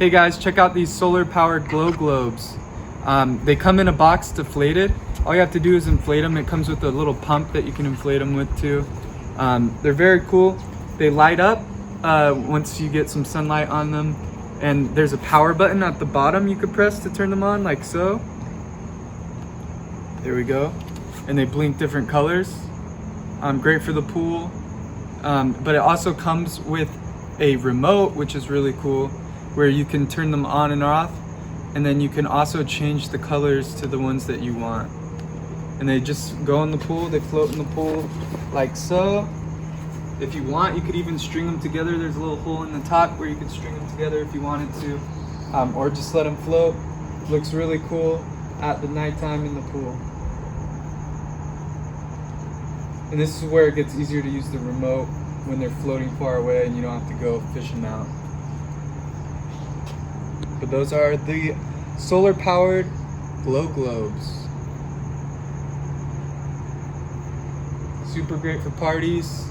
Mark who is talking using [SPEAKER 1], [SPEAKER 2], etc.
[SPEAKER 1] Hey guys, check out these solar powered glow globes. They come in a box deflated. All you have to do is inflate them. It comes with a little pump that you can inflate them with too. They're very cool. They light up once you get some sunlight on them. And there's a power button at the bottom you could press to turn them on, like so. There we go. And they blink different colors. Great for the pool. But it also comes with a remote, which is really cool, where you can turn them on and off, and then you can also change the colors to the ones that you want. And they just go in the pool, they float in the pool like so. If you want, you could even string them together. There's a little hole in the top where you could string them together if you wanted to, or just let them float. Looks really cool at the nighttime in the pool. And this is where it gets easier to use the remote when they're floating far away and you don't have to go fish them out. But those are the solar powered glow globes. Super great for parties.